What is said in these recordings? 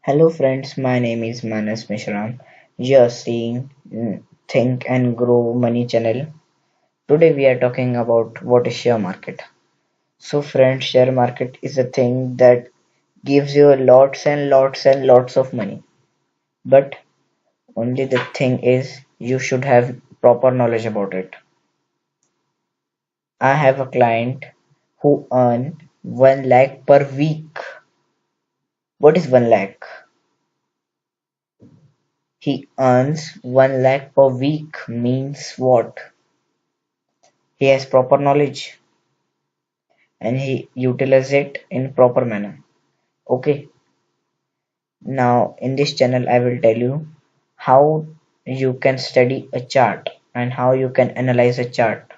Hello friends, my name is Manas Mishram. You are seeing Think and Grow Money channel. Today we are talking about what is share market. So friends, share market is a thing that gives you lots and lots and lots of money. But only the thing is you should have proper knowledge about it. I have a client who earn 1 lakh per week. What is 1 lakh? He earns 1 lakh per week means what? He has proper knowledge and he utilizes it in proper manner. Okay, now in this channel I will tell you how you can study a chart and how you can analyze a chart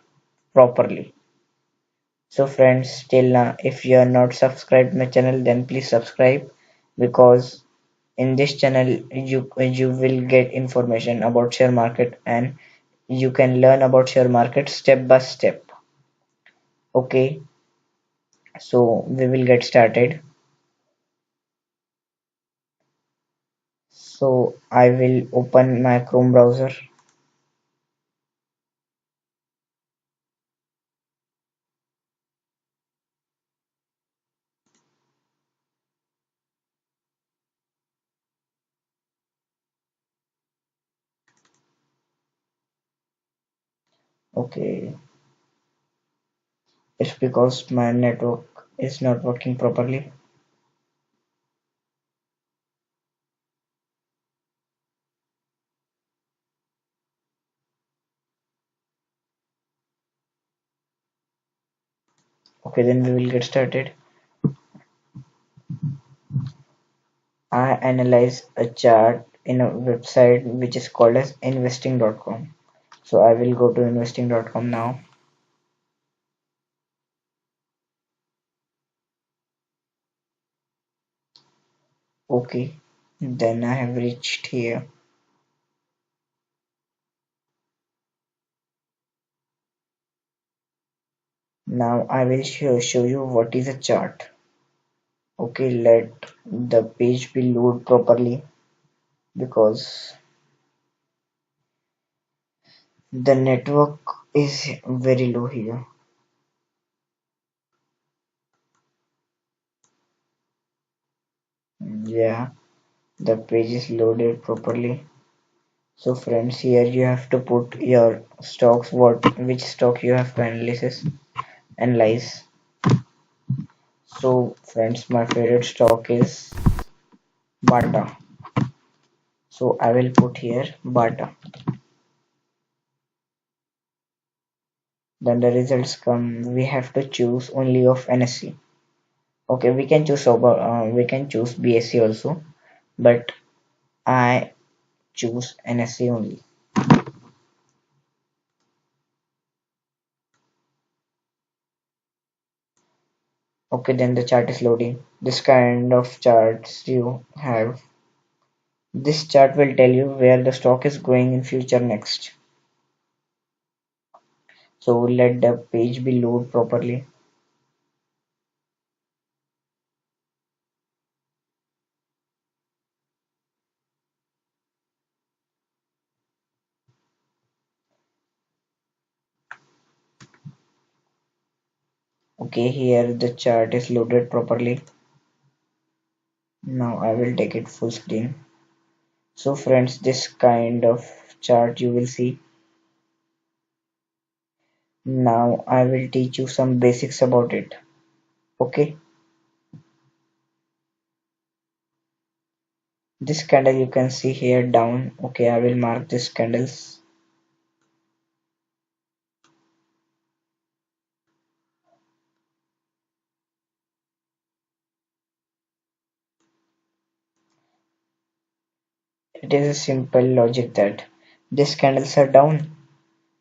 properly. So friends, till now if you are not subscribed my channel, then please subscribe, because in this channel you will get information about share market and you can learn about share market step by step. Okay, so we will get started. So I will open my Chrome browser. Okay, it's because my network is not working properly. Okay, then we will get started. I analyze a chart in a website which is called as investing.com. So I will go to investing.com now. Okay, then I have reached here. Now I will show you what is a chart. Okay, let the page be load properly, because the network is very low here. Yeah, the page is loaded properly. So friends, here you have to put your stocks, which stock you have to analyze. So friends, my favorite stock is Bata. So I will put here Bata. Then the results come. We have to choose only of NSE. Okay, we can choose BSE also, but I choose NSE only. Okay, then the chart is loading. This kind of charts you have. This chart will tell you where the stock is going in future next. So let the page be load properly. Okay, here the chart is loaded properly. Now I will take it full screen. So friends, this kind of chart you will see. Now I will teach you some basics about it. Okay, this candle you can see here down. Okay, I will mark this candles. It is a simple logic that these candles are down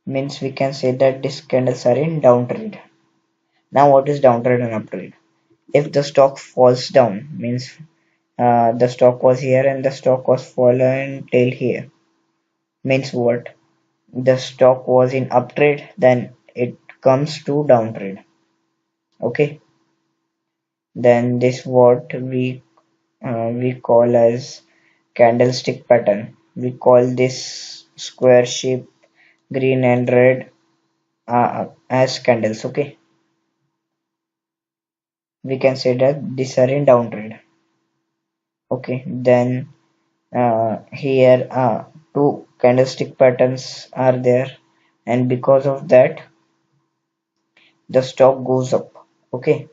means we can say that these candles are in downtrend. Now what is downtrend and uptrend? If the stock falls down means the stock was here and the stock was fallen till here, means what? The stock was in uptrend, then it comes to downtrend. Okay, then this what we we call as candlestick pattern. We call this square shape green and red as candles. Okay, we can say that these are in down trade. Okay, then here two candlestick patterns are there, and because of that the stock goes up. Okay,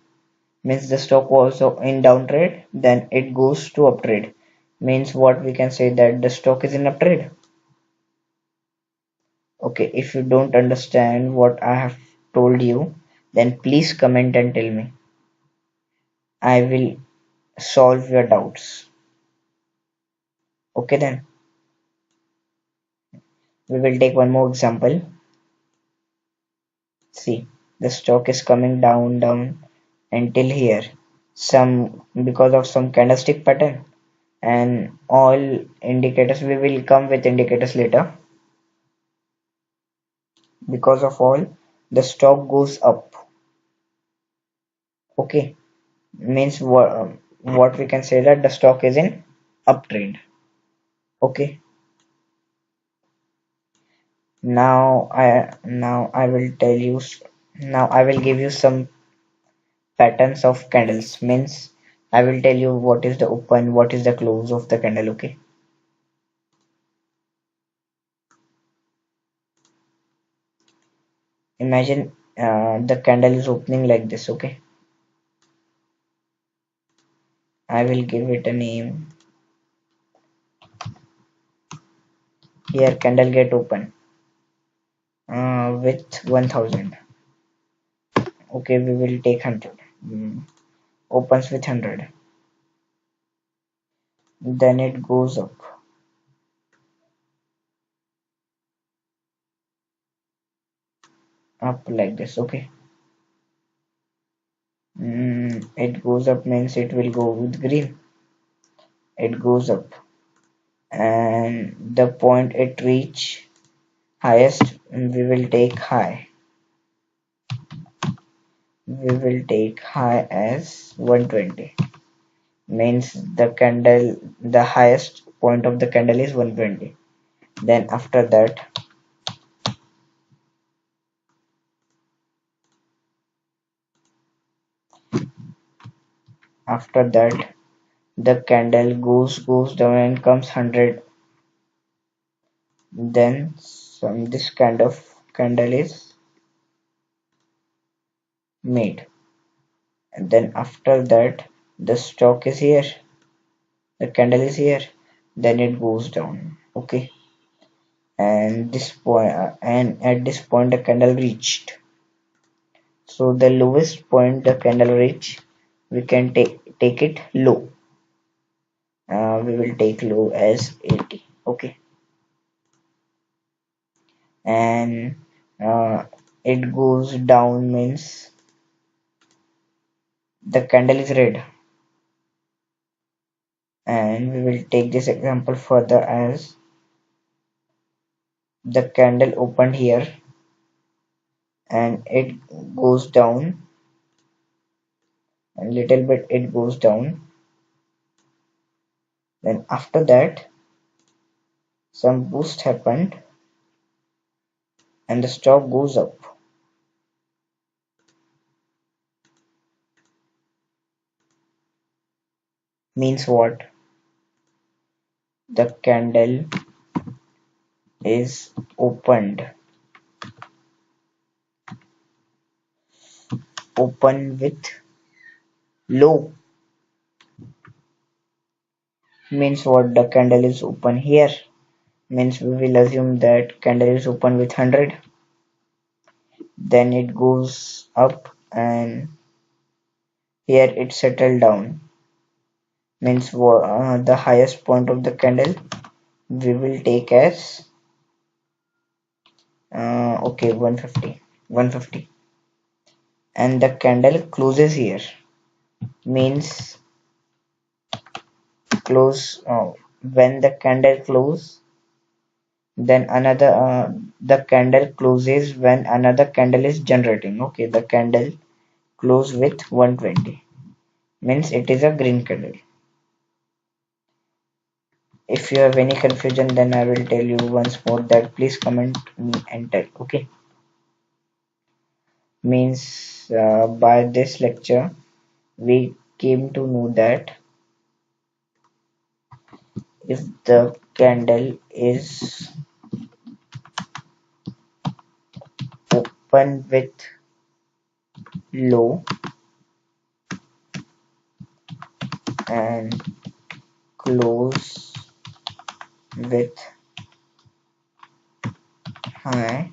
means the stock was in down trade, then it goes to up trade. Means what we can say that the stock is in up trade. Okay, if you don't understand what I have told you, then please comment and tell me. I will solve your doubts. Okay, then we will take one more example. See, the stock is coming down until here. Some because of some candlestick pattern and all indicators, we will come with indicators later. Because of all, the stock goes up. Okay, means what we can say that the stock is in uptrend. Okay, now I will tell you now I will give you some patterns of candles. Means I will tell you what is the open, what is the close of the candle. Okay, imagine the candle is opening like this. Okay, I will give it a name. Here candle get open with 1000. Okay, we will take 100. Opens with 100, then it goes up like this. Okay, it goes up means it will go with green. It goes up, and the point it reach highest, we will take high. We will take high as 120. Means the highest point of the candle is 120. Then after that the candle goes down and comes 100. Then this kind of candle is made, and then after that the stock is here, the candle is here, then it goes down. Okay, and this point and at this point the candle reached, so the lowest point the candle reach, we can take it low. We will take low as 80. Okay, and it goes down means the candle is red, and we will take this example further as the candle opened here and it goes down, a little bit it goes down, then after that some boost happened and the stock goes up. Means what? The candle is open with low. Means what? The candle is open here, means we will assume that candle is open with 100, then it goes up and here it settled down. Means the highest point of the candle we will take as okay 150, and the candle closes here. Means close when the candle close, then another the candle closes when another candle is generating. Okay, the candle close with 120, means it is a green candle. If you have any confusion, then I will tell you once more that please comment me and tell. Okay, means by this lecture we came to know that if the candle is open with low and close with high,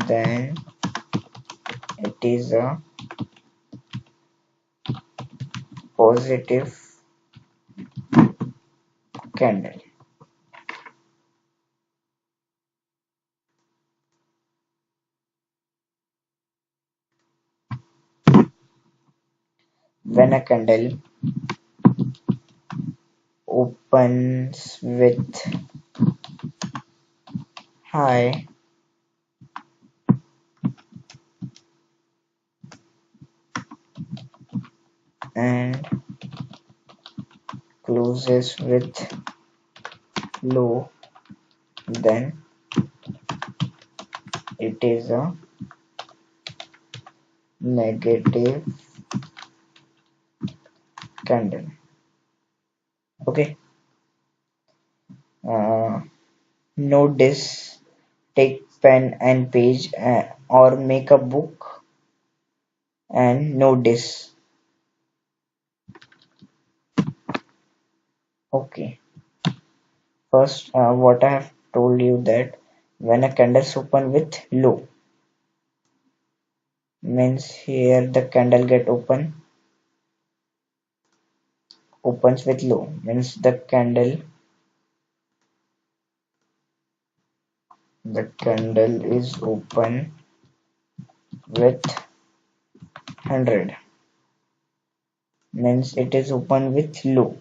then it is a positive candle. When a candle opens with high and closes with low, then it is a negative candle. Okay. Uh, Note this. Take pen and page or make a book and note this. Okay. First, what I have told you that when a candle is open with low, means here the candle get opens with low, means the candle is open with 100, means it is open with low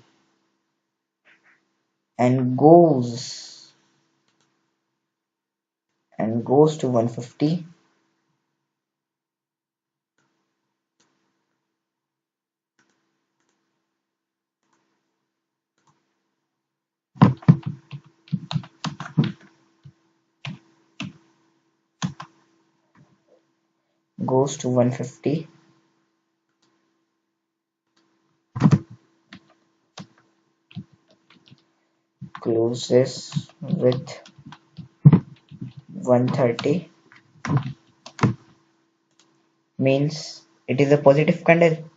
and goes to 150, goes to 150, closes with 130, means it is a positive candle.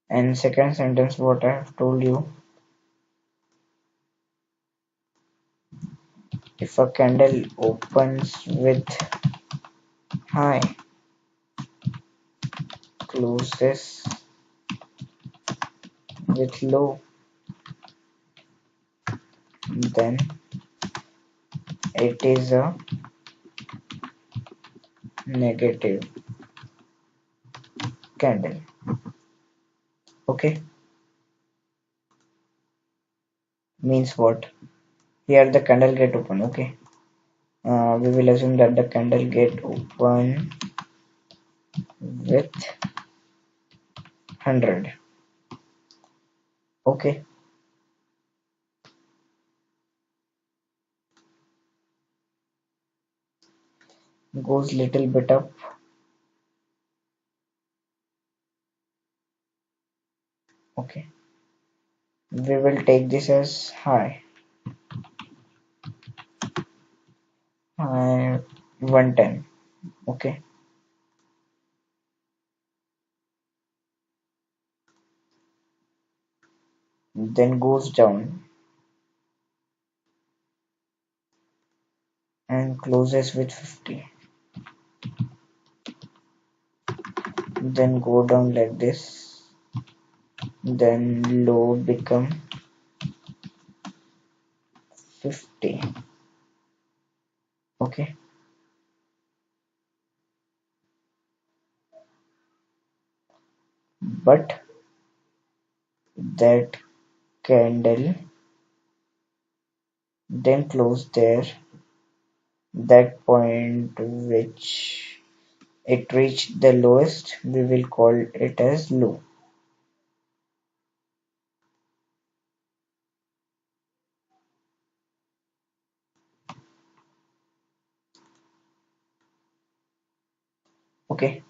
And second sentence what I have told you, if a candle opens with high, closes with low, then it is a negative candle. Okay, means what? Here the candle get open. Okay, we will assume that the candle get open with 100. Okay, goes little bit up. Okay, we will take this as high 110. Okay, then goes down and closes with 50, then go down like this, then low become 50. Okay, but that candle then close there. That point which it reached the lowest, we will call it as low. Okay,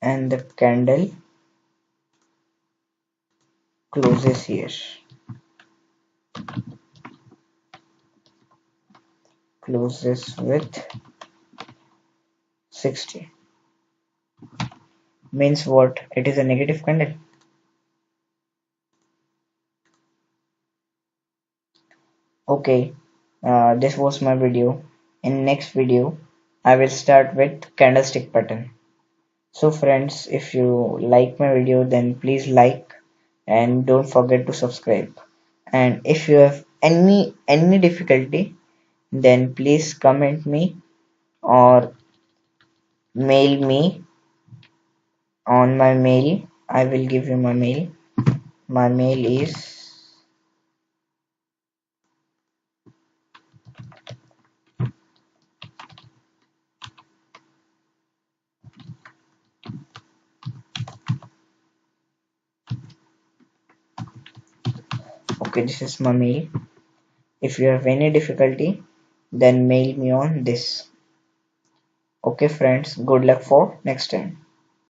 and the candle closes here, closes with 60. Means what? It is a negative candle. Okay, this was my video. In next video, I will start with candlestick pattern. So friends, if you like my video, then please like and don't forget to subscribe. And if you have any difficulty, then please comment me or mail me on my mail. I will give you my mail. My mail is, okay, this is my mail. If you have any difficulty, then mail me on this. Okay friends, good luck for next time.